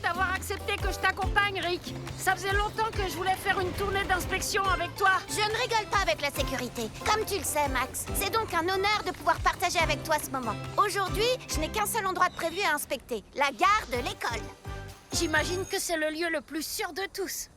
d'avoir accepté que je t'accompagne, Rick. Ça faisait longtemps que je voulais faire une tournée d'inspection avec toi. Je ne rigole pas avec la sécurité. Comme tu le sais, Max, c'est donc un honneur de pouvoir partager avec toi ce moment. Aujourd'hui, je n'ai qu'un seul endroit de prévu à inspecter, la gare de l'école. J'imagine que c'est le lieu le plus sûr de tous.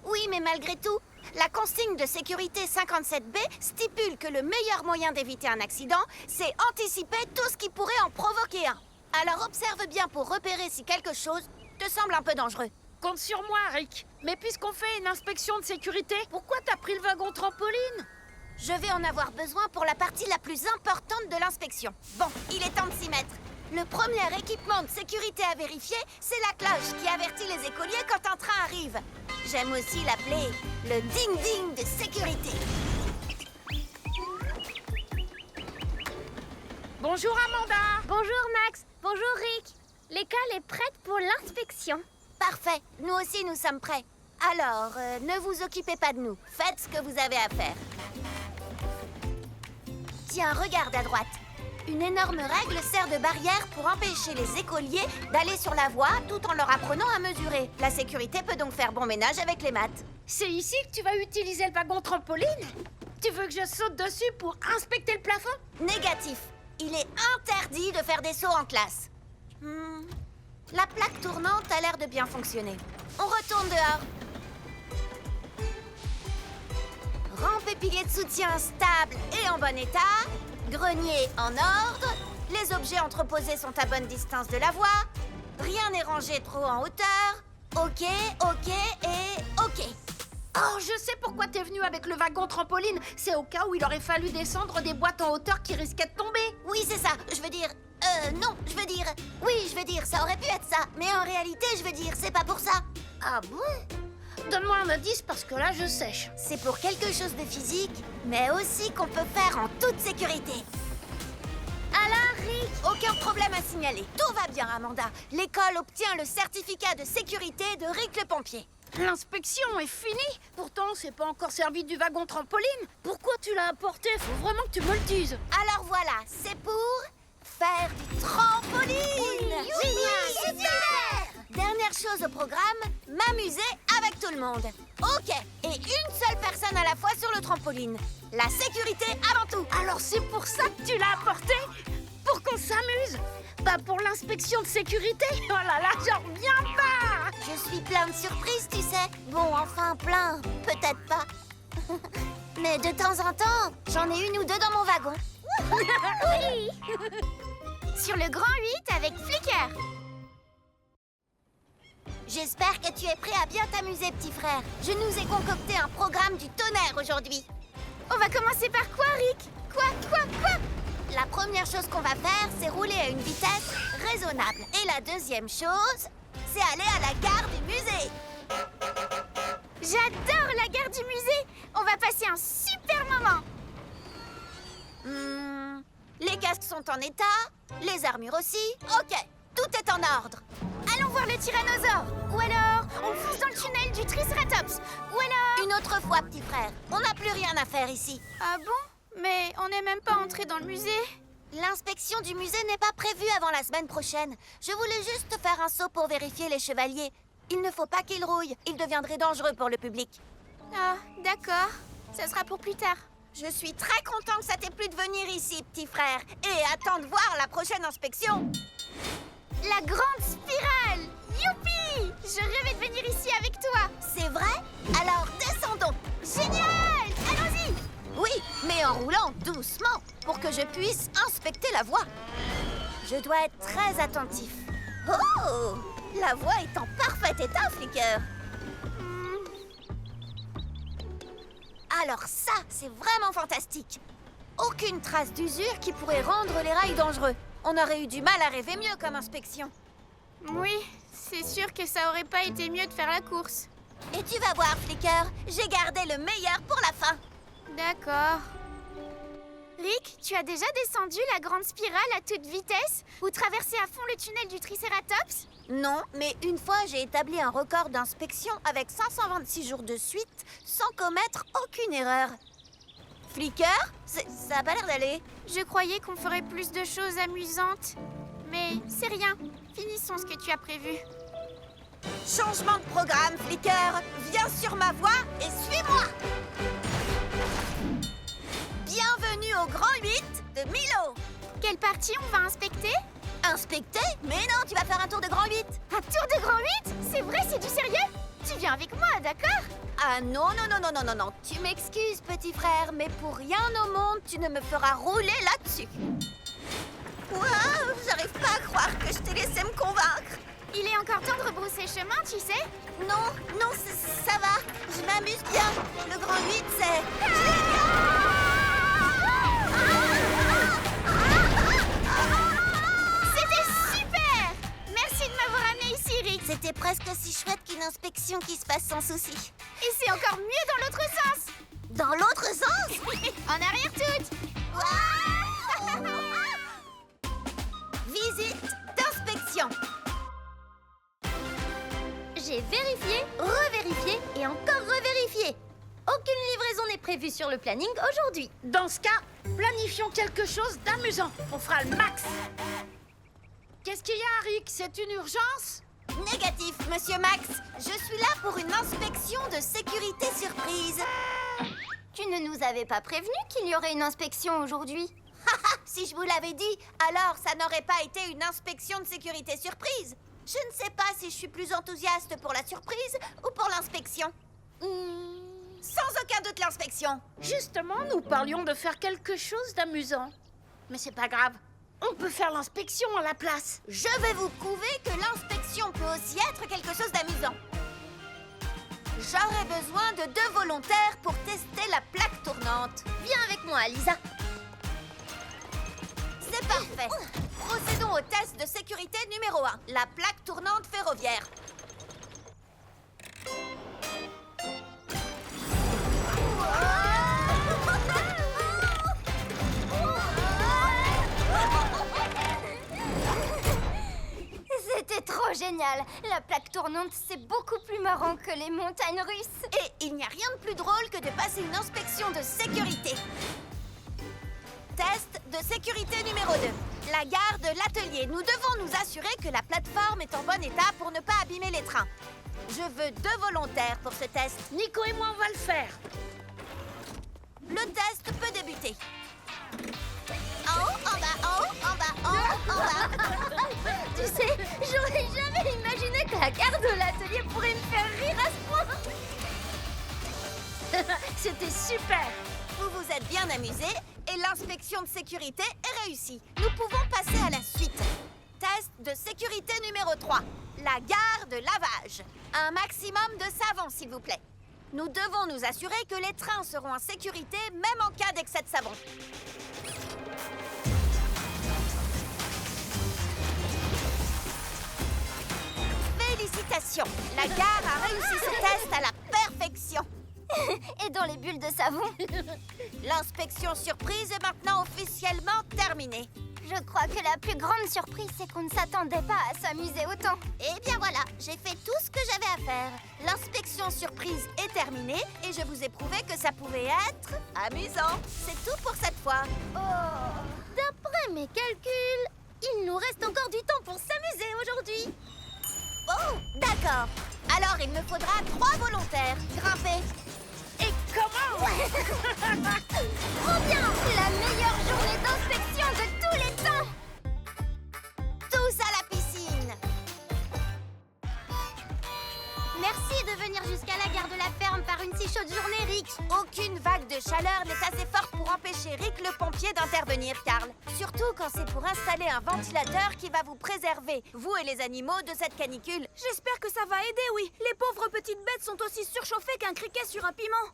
Oui, mais malgré tout, la consigne de sécurité 57B stipule que le meilleur moyen d'éviter un accident, c'est anticiper tout ce qui pourrait en provoquer un. Alors observe bien pour repérer si quelque chose te semble un peu dangereux. Compte sur moi, Rick. Mais puisqu'on fait une inspection de sécurité, pourquoi t'as pris le wagon trampoline? Je vais en avoir besoin pour la partie la plus importante de l'inspection. Bon, il est temps de s'y mettre. Le premier équipement de sécurité à vérifier, c'est la cloche qui avertit les écoliers quand un train arrive. J'aime aussi l'appeler le ding-ding de sécurité. Bonjour, Amanda. Bonjour Max, bonjour Rick. L'école est prête pour l'inspection. Parfait, nous aussi nous sommes prêts. Alors, ne vous occupez pas de nous. Faites ce que vous avez à faire. Tiens, regarde à droite. Une énorme règle sert de barrière pour empêcher les écoliers d'aller sur la voie tout en leur apprenant à mesurer. La sécurité peut donc faire bon ménage avec les maths. C'est ici que tu vas utiliser le wagon trampoline? Tu veux que je saute dessus pour inspecter le plafond? Négatif. Il est interdit de faire des sauts en classe. La plaque tournante a l'air de bien fonctionner. On retourne dehors. Rampe et piliers de soutien stables et en bon état. Grenier en ordre. Les objets entreposés sont à bonne distance de la voie. Rien n'est rangé trop en hauteur. Ok, ok et ok. Oh, je sais pourquoi t'es venu avec le wagon trampoline. C'est au cas où il aurait fallu descendre des boîtes en hauteur qui risquaient de tomber. Oui, c'est ça. Je veux dire... non, je veux dire... Oui, je veux dire, ça aurait pu être ça. Mais en réalité, je veux dire, c'est pas pour ça. Ah bon? Donne-moi un indice parce que là, je sèche. C'est pour quelque chose de physique, mais aussi qu'on peut faire en toute sécurité. Alors Rick, Aucun problème à signaler. Tout va bien, Amanda. L'école obtient le certificat de sécurité de Rick le pompier. L'inspection est finie. Pourtant, c'est pas encore servi du wagon trampoline. Pourquoi tu l'as apporté? Faut vraiment que tu me le dises. Alors voilà, c'est pour faire du trampoline. Génial, super! Dernière chose au programme, m'amuser avec tout le monde. Ok, et une seule personne à la fois sur le trampoline. La sécurité avant tout. Alors c'est pour ça que tu l'as apporté? Pour qu'on s'amuse? Pas pour l'inspection de sécurité? Oh là là, j'en reviens pas! Je suis plein de surprises, tu sais. Bon, enfin plein, peut-être pas. Mais de temps en temps, j'en ai une ou deux dans mon wagon. oui. Sur le grand 8 avec Flicker. J'espère que tu es prêt à bien t'amuser, petit frère. Je nous ai concocté un programme du tonnerre aujourd'hui. On va commencer par quoi Rick? Quoi? La première chose qu'on va faire, c'est rouler à une vitesse raisonnable. Et la deuxième chose, c'est aller à la gare du musée. J'adore la gare du musée. On va passer un super moment. Les casques sont en état, les armures aussi. Ok, tout est en ordre. Allons voir le tyrannosaure. Ou alors, on fonce dans le tunnel du Triceratops. Ou alors... Une autre fois, petit frère. On n'a plus rien à faire ici. Ah bon? Mais on n'est même pas entré dans le musée. L'inspection du musée n'est pas prévue avant la semaine prochaine. Je voulais juste faire un saut pour vérifier les chevaliers. Il ne faut pas qu'ils rouillent. Ils deviendraient dangereux pour le public. Ah, d'accord. Ça sera pour plus tard. Je suis très content que ça t'ait plu de venir ici, petit frère. Et attends de voir la prochaine inspection. La grande spirale! Youpi! Je rêvais de venir ici avec toi. C'est vrai? Alors descendons. Génial! Allons-y! Oui, mais en roulant doucement pour que je puisse inspecter la voie. Je dois être très attentif. Oh! La voie est en parfait état, Flicker. Alors ça, c'est vraiment fantastique. Aucune trace d'usure qui pourrait rendre les rails dangereux. On aurait eu du mal à rêver mieux comme inspection. Oui, c'est sûr que ça aurait pas été mieux de faire la course. Et tu vas voir, Flicker, j'ai gardé le meilleur pour la fin. D'accord. Rick, tu as déjà descendu la grande spirale à toute vitesse ou traversé à fond le tunnel du Triceratops? Non, mais une fois, j'ai établi un record d'inspection avec 526 jours de suite sans commettre aucune erreur. Flicker, ça a pas l'air d'aller. Je croyais qu'on ferait plus de choses amusantes. Mais c'est rien. Finissons ce que tu as prévu. Changement de programme, Flicker. Viens sur ma voie et suis-moi. Bienvenue au Grand 8 de Milo. Quelle partie on va inspecter? Inspecter? Mais non, tu vas faire un tour de Grand 8. Un tour de Grand 8? C'est vrai, c'est du sérieux? Tu viens avec moi, d'accord? Ah non, non, non, non, non, non, non. Tu m'excuses, petit frère, mais pour rien au monde, tu ne me feras rouler là-dessus. Waouh, j'arrive pas à croire que je t'ai laissé me convaincre. Il est encore temps de rebrousser chemin, tu sais? Non, non, ça va. Je m'amuse bien. Le Grand 8, c'est... C'était super! Merci de m'avoir amené ici, Rick. C'était presque aussi chouette qu'une inspection qui se passe sans souci. Et c'est encore mieux dans l'autre sens. Dans l'autre sens? En arrière toute. Visite d'inspection. J'ai vérifié, revérifié et encore revérifié. Aucune livraison n'est prévue sur le planning aujourd'hui. Dans ce cas, planifions quelque chose d'amusant. On fera le max. Qu'est-ce qu'il y a, Rick? C'est une urgence? Négatif, monsieur Max. Je suis là pour une inspection de sécurité surprise. Tu ne nous avais pas prévenu qu'il y aurait une inspection aujourd'hui? Si je vous l'avais dit, alors ça n'aurait pas été une inspection de sécurité surprise. Je ne sais pas si je suis plus enthousiaste pour la surprise ou pour l'inspection. Sans aucun doute l'inspection. Justement, nous parlions de faire quelque chose d'amusant. Mais c'est pas grave. On peut faire l'inspection à la place. Je vais vous prouver que l'inspection peut aussi être quelque chose d'amusant. J'aurai besoin de 2 volontaires pour tester la plaque tournante. Viens avec moi, Lisa. C'est parfait. Procédons au test de sécurité numéro 1, la plaque tournante ferroviaire. C'était trop génial. La plaque tournante, c'est beaucoup plus marrant que les montagnes russes. Et il n'y a rien de plus drôle que de passer une inspection de sécurité. Test de sécurité numéro 2. La gare de l'atelier. Nous devons nous assurer que la plateforme est en bon état pour ne pas abîmer les trains. Je veux 2 volontaires pour ce test. Nico et moi, on va le faire. Le test peut débuter. En haut, en bas, en haut, en bas, en haut, en bas. Tu sais, j'aurais jamais imaginé que la gare de l'atelier pourrait me faire rire à ce point. C'était super. Vous vous êtes bien amusés et l'inspection de sécurité est réussie. Nous pouvons passer à la suite. Test de sécurité numéro 3. La gare de lavage. Un maximum de savon, s'il vous plaît. Nous devons nous assurer que les trains seront en sécurité, même en cas d'excès de savon. Félicitations! La gare a réussi ce test à la perfection. Et dans les bulles de savon? L'inspection surprise est maintenant officiellement terminée. Je crois que la plus grande surprise, c'est qu'on ne s'attendait pas à s'amuser autant. Eh bien voilà, j'ai fait tout ce que j'avais à faire. L'inspection surprise est terminée et je vous ai prouvé que ça pouvait être amusant. C'est tout pour cette fois. D'après mes calculs, il nous reste encore du temps pour s'amuser aujourd'hui. Oh, d'accord. Alors il me faudra 3 volontaires. Grimpez. Et comment? Trop bien! La meilleure journée d'inspection de tous les temps! Tous à la piscine. Merci de venir jusqu'à la gare de la ferme par une si chaude journée, Rick. Aucune vague de chaleur n'est assez forte pour empêcher Rick le pompier d'intervenir, Karl. Surtout quand c'est pour installer un ventilateur qui va vous préserver, vous et les animaux, de cette canicule. J'espère que ça va aider, oui. Les pauvres petites bêtes sont aussi surchauffées qu'un criquet sur un piment.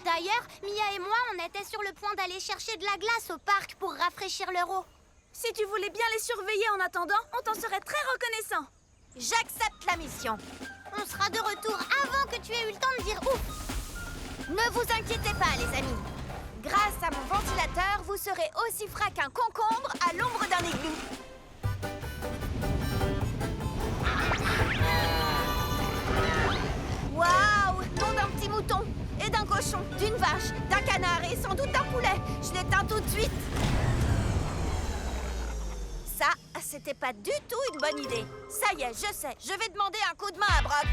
D'ailleurs, Mia et moi, on était sur le point d'aller chercher de la glace au parc pour rafraîchir leur eau. Si tu voulais bien les surveiller en attendant, on t'en serait très reconnaissant. J'accepte la mission. On sera de retour avant que tu aies eu le temps de dire ouf. Ne vous inquiétez pas, les amis. Grâce à mon ventilateur, vous serez aussi frais qu'un concombre à l'ombre d'un igloo. Waouh! Nom d'un petit mouton, et d'un cochon, d'une vache, d'un canard et sans doute d'un poulet. Je l'éteins tout de suite. Ça c'était pas du tout une bonne idée. Ça y est, je sais, je vais demander un coup de main à Brock.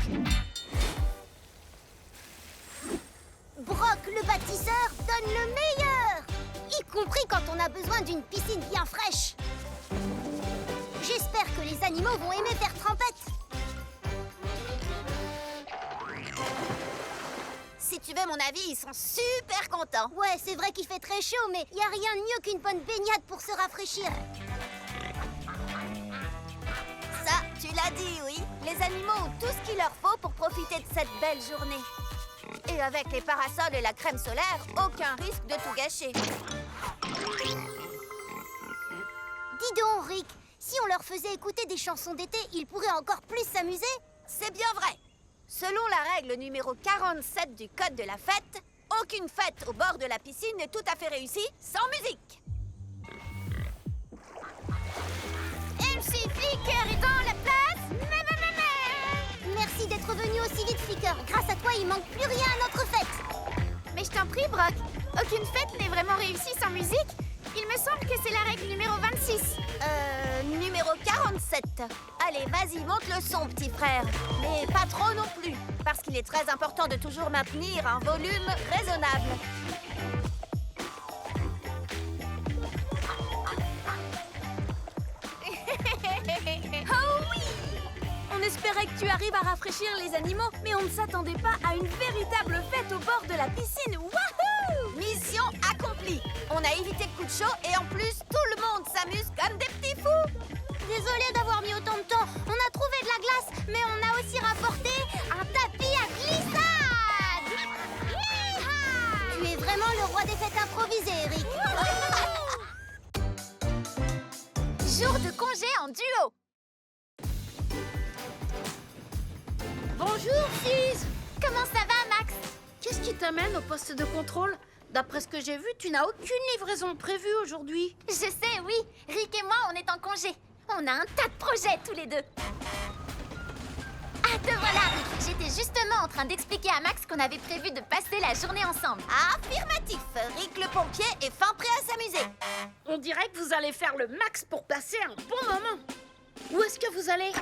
Brock, le bâtisseur, donne le meilleur, y compris quand on a besoin d'une piscine bien fraîche. J'espère que les animaux vont aimer faire trempette. Si tu veux mon avis, ils sont super contents. Ouais, c'est vrai qu'il fait très chaud, mais y a rien de mieux qu'une bonne baignade pour se rafraîchir. Ça, tu l'as dit, oui. Les animaux ont tout ce qu'il leur faut pour profiter de cette belle journée. Et avec les parasols et la crème solaire, aucun risque de tout gâcher. Dis donc, Rick, si on leur faisait écouter des chansons d'été, ils pourraient encore plus s'amuser. C'est bien vrai. Selon la règle numéro 47 du Code de la fête, aucune fête au bord de la piscine n'est tout à fait réussie sans musique. MC Flicker est dans la place. Merci d'être venu aussi vite, Flicker. Grâce à toi, il manque plus rien à notre fête. Mais je t'en prie, Brock. Aucune fête n'est vraiment réussie sans musique. Il me semble que c'est la règle numéro 26. Numéro 47. Allez, vas-y, monte le son, petit frère. Mais pas trop non plus, parce qu'il est très important de toujours maintenir un volume raisonnable. Oh oui! On espérait que tu arrives à rafraîchir les animaux, mais on ne s'attendait pas à une véritable fête au bord de la piscine. Wouhou! Mission accomplie. On a évité le coup de chaud et en plus, tout le monde s'amuse comme des petits fous. Désolée d'avoir mis autant de temps. On a trouvé de la glace, mais on a aussi rapporté un tapis à glissade. Hi-ha! Tu es vraiment le roi des fêtes improvisées, Eric. Jour de congé en duo. Bonjour, Fizz. Comment ça va, Max? Qu'est-ce qui t'amène au poste de contrôle? D'après ce que j'ai vu, tu n'as aucune livraison prévue aujourd'hui. Je sais, oui. Rick et moi, on est en congé. On a un tas de projets tous les deux. Ah, te voilà, Rick. J'étais justement en train d'expliquer à Max qu'on avait prévu de passer la journée ensemble. Affirmatif. Rick le pompier est fin prêt à s'amuser. On dirait que vous allez faire le max pour passer un bon moment. Où est-ce que vous allez?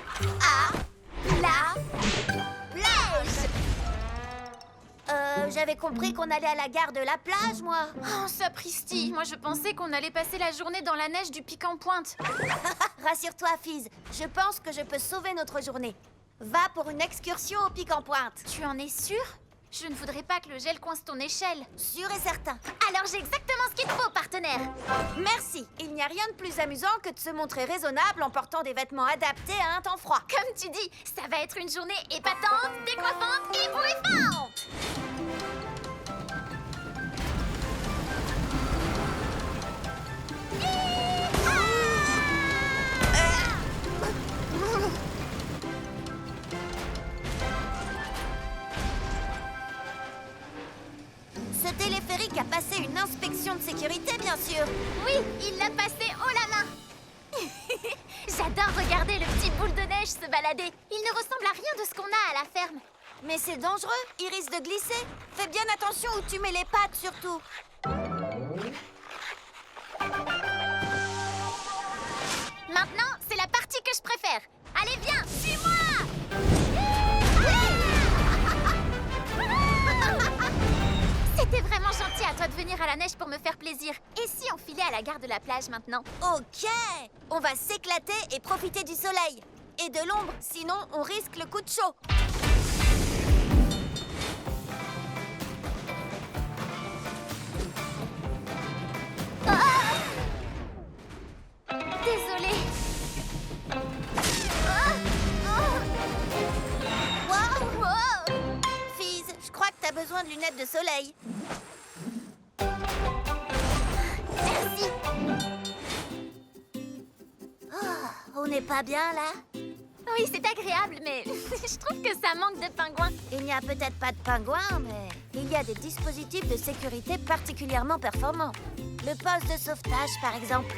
À la plage. J'avais compris qu'on allait à la gare de la plage, moi. Oh, sapristi. Moi, je pensais qu'on allait passer la journée dans la neige du pic en pointe. Rassure-toi, Fizz. Je pense que je peux sauver notre journée. Va pour une excursion au pic en pointe. Tu en es sûr? Je ne voudrais pas que le gel coince ton échelle. Sûr et certain. Alors j'ai exactement ce qu'il te faut, partenaire. Merci. Il n'y a rien de plus amusant que de se montrer raisonnable en portant des vêtements adaptés à un temps froid. Comme tu dis, ça va être une journée épatante, décoiffante et ébouriffante. Ce téléphérique a passé une inspection de sécurité, bien sûr. Oui, il l'a passé haut la main. J'adore regarder le petit boule de neige se balader. Il ne ressemble à rien de ce qu'on a à la ferme. Mais c'est dangereux, il risque de glisser. Fais bien attention où tu mets les pattes, surtout. Maintenant, c'est la partie que je préfère. Allez, viens, suis-moi. C'était vraiment gentil à toi de venir à la neige pour me faire plaisir. Et si on filait à la gare de la plage maintenant? Ok. On va s'éclater et profiter du soleil. Et de l'ombre, sinon on risque le coup de chaud. Désolée. Wow. Fizz, je crois que t'as besoin de lunettes de soleil. Merci. On n'est pas bien, là? Oui, c'est agréable, mais je trouve que ça manque de pingouins. Il n'y a peut-être pas de pingouins, mais il y a des dispositifs de sécurité particulièrement performants. Le poste de sauvetage, par exemple.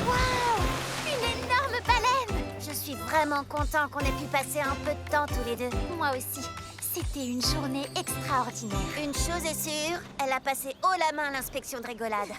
Waouh! Une énorme baleine! Je suis vraiment content qu'on ait pu passer un peu de temps tous les deux. Moi aussi. C'était une journée extraordinaire. Une chose est sûre, elle a passé haut la main l'inspection de rigolade.